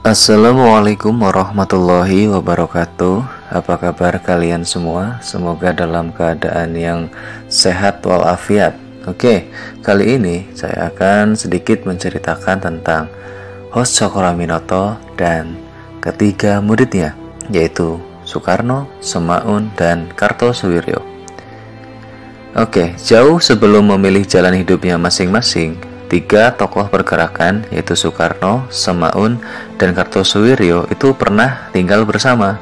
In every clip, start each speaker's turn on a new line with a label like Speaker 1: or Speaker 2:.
Speaker 1: Assalamualaikum warahmatullahi wabarakatuh. Apa kabar kalian semua? Semoga dalam keadaan yang sehat walafiat. Oke, kali ini saya akan sedikit menceritakan tentang Host Cokroaminoto dan ketiga muridnya, yaitu Soekarno, Semaun, dan Kartosuwiryo. Oke, jauh sebelum memilih jalan hidupnya masing-masing, tiga tokoh pergerakan yaitu Soekarno, Semaun, dan Kartosuwiryo itu pernah tinggal bersama.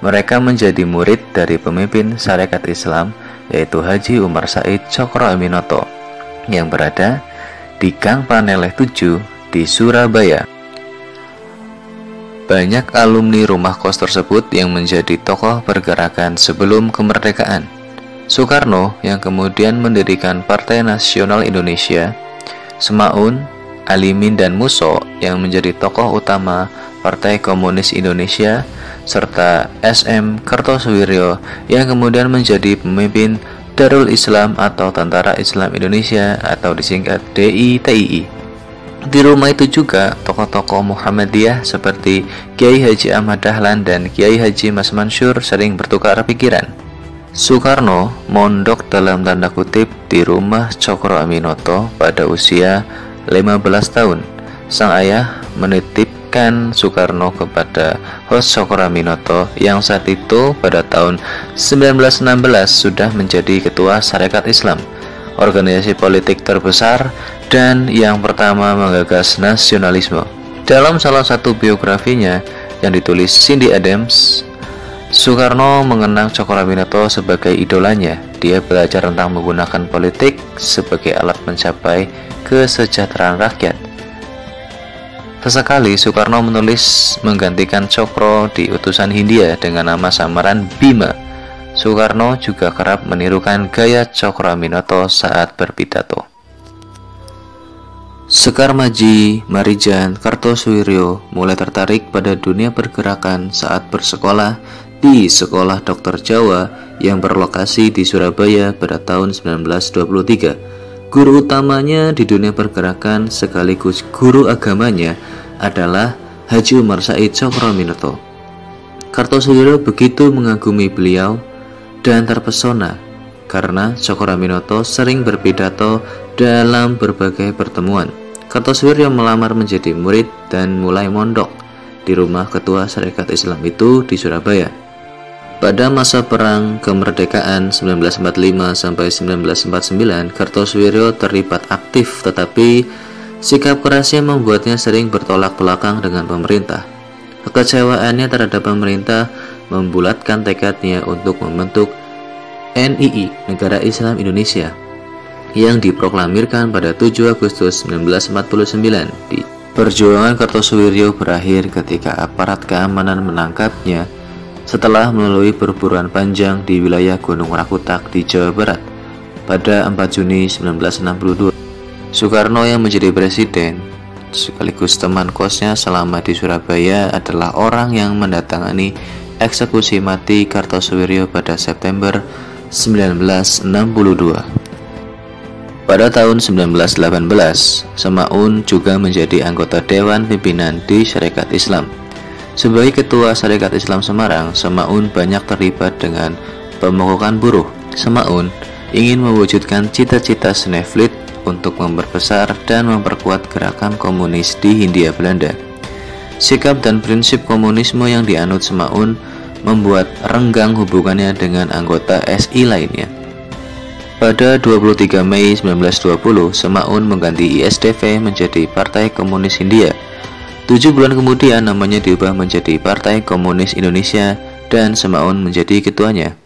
Speaker 1: Mereka menjadi murid dari pemimpin Sarekat Islam yaitu Haji Umar Said Cokroaminoto yang berada di Gang Paneleh 7 di Surabaya. Banyak alumni rumah kos tersebut yang menjadi tokoh pergerakan sebelum kemerdekaan. Soekarno yang kemudian mendirikan Partai Nasional Indonesia, Semaun, Alimin, dan Musso yang menjadi tokoh utama Partai Komunis Indonesia, serta SM Kartosuwiryo yang kemudian menjadi pemimpin Darul Islam atau Tentara Islam Indonesia atau disingkat DITII. Di rumah itu juga tokoh-tokoh Muhammadiyah seperti Kiai Haji Ahmad Dahlan dan Kiai Haji Mas Mansur sering bertukar pikiran. Soekarno mondok dalam tanda kutip di rumah Cokroaminoto pada usia 15 tahun. Sang ayah menitipkan Soekarno kepada Host Cokroaminoto yang saat itu pada tahun 1916 sudah menjadi ketua Sarekat Islam, organisasi politik terbesar dan yang pertama menggagas nasionalisme. Dalam salah satu biografinya yang ditulis Cindy Adams, Soekarno mengenang Cokroaminoto sebagai idolanya. Dia belajar tentang menggunakan politik sebagai alat mencapai kesejahteraan rakyat. Sesekali Soekarno menulis menggantikan Cokro di utusan Hindia dengan nama samaran Bima. Soekarno juga kerap menirukan gaya Cokroaminoto saat berpidato. Sekar Maji, Marijan, Kartosuwiryo mulai tertarik pada dunia pergerakan saat bersekolah di Sekolah Dokter Jawa yang berlokasi di Surabaya pada tahun 1923. Guru utamanya di dunia pergerakan sekaligus guru agamanya adalah Haji Umar Said Cokroaminoto. Kartosuwiryo begitu mengagumi beliau dan terpesona karena Cokroaminoto sering berpidato dalam berbagai pertemuan. Kartosuwiryo melamar menjadi murid dan mulai mondok di rumah ketua Sarekat Islam itu di Surabaya. Pada masa perang kemerdekaan 1945 sampai 1949, Kartosuwiryo terlibat aktif, tetapi sikap kerasnya membuatnya sering bertolak belakang dengan pemerintah. Kekecewaannya terhadap pemerintah membulatkan tekadnya untuk membentuk NII, Negara Islam Indonesia, yang diproklamirkan pada 7 Agustus 1949. Perjuangan Kartosuwiryo berakhir ketika aparat keamanan menangkapnya setelah melalui perburuan panjang di wilayah Gunung Rakutak di Jawa Barat pada 4 Juni 1962. Soekarno yang menjadi presiden sekaligus teman kosnya selama di Surabaya adalah orang yang mendatangani eksekusi mati Kartosuwiryo pada September 1962. Pada tahun 1918, Semaun juga menjadi anggota Dewan Pimpinan di Sarekat Islam. Sebagai ketua Sarekat Islam Semarang, Semaun banyak terlibat dengan pemogokan buruh. Semaun ingin mewujudkan cita-cita Sneflit untuk memperbesar dan memperkuat gerakan komunis di Hindia Belanda. Sikap dan prinsip komunisme yang dianut Semaun membuat renggang hubungannya dengan anggota SI lainnya. Pada 23 Mei 1920, Semaun mengganti ISDV menjadi Partai Komunis Hindia. 7 bulan kemudian namanya diubah menjadi Partai Komunis Indonesia dan Semaun menjadi ketuanya.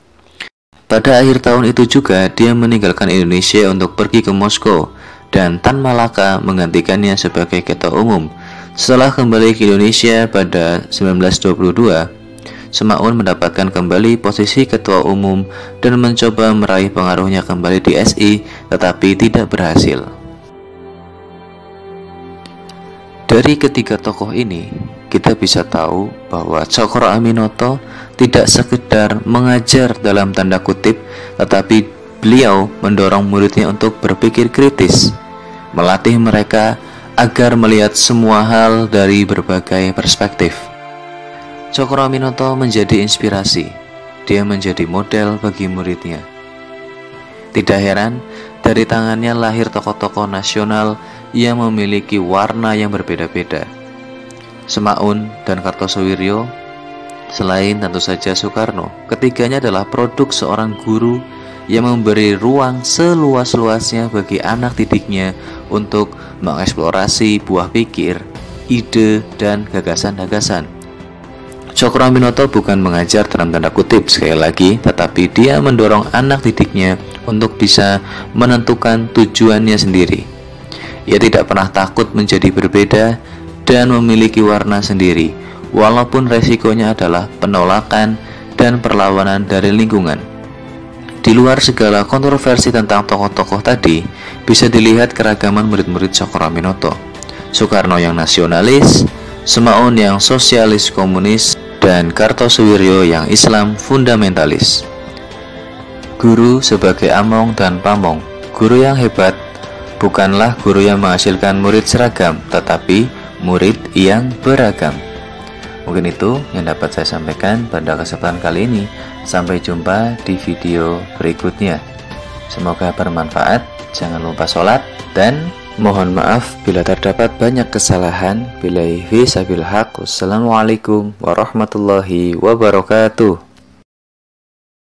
Speaker 1: Pada akhir tahun itu juga dia meninggalkan Indonesia untuk pergi ke Moskow dan Tan Malaka menggantikannya sebagai ketua umum. Setelah kembali ke Indonesia pada 1922, Semaun mendapatkan kembali posisi ketua umum dan mencoba meraih pengaruhnya kembali di SI, tetapi tidak berhasil. Dari ketiga tokoh ini, kita bisa tahu bahwa Cokroaminoto tidak sekedar mengajar dalam tanda kutip, tetapi beliau mendorong muridnya untuk berpikir kritis, melatih mereka agar melihat semua hal dari berbagai perspektif. Cokroaminoto menjadi inspirasi. Dia menjadi model bagi muridnya. Tidak heran, dari tangannya lahir tokoh-tokoh nasional yang memiliki warna yang berbeda-beda. Semaun dan Kartosoewirjo, selain tentu saja Soekarno, ketiganya adalah produk seorang guru yang memberi ruang seluas-luasnya bagi anak didiknya untuk mengeksplorasi buah pikir, ide, dan gagasan-gagasan. Cokroaminoto bukan mengajar dalam tanda kutip sekali lagi, tetapi dia mendorong anak didiknya untuk bisa menentukan tujuannya sendiri. Ia tidak pernah takut menjadi berbeda dan memiliki warna sendiri, walaupun resikonya adalah penolakan dan perlawanan dari lingkungan. Di luar segala kontroversi tentang tokoh-tokoh tadi, bisa dilihat keragaman murid-murid Cokroaminoto. Soekarno yang nasionalis, Semaun yang sosialis komunis, dan Kartosoewirjo yang Islam fundamentalis. Guru sebagai among dan pamong. Guru yang hebat bukanlah guru yang menghasilkan murid seragam, tetapi murid yang beragam. Mungkin itu yang dapat saya sampaikan pada kesempatan kali ini. Sampai jumpa di video berikutnya. Semoga bermanfaat. Jangan lupa sholat dan mohon maaf bila terdapat banyak kesalahan. Billahi fi sabil haq. Wassalamualaikum warahmatullahi wabarakatuh.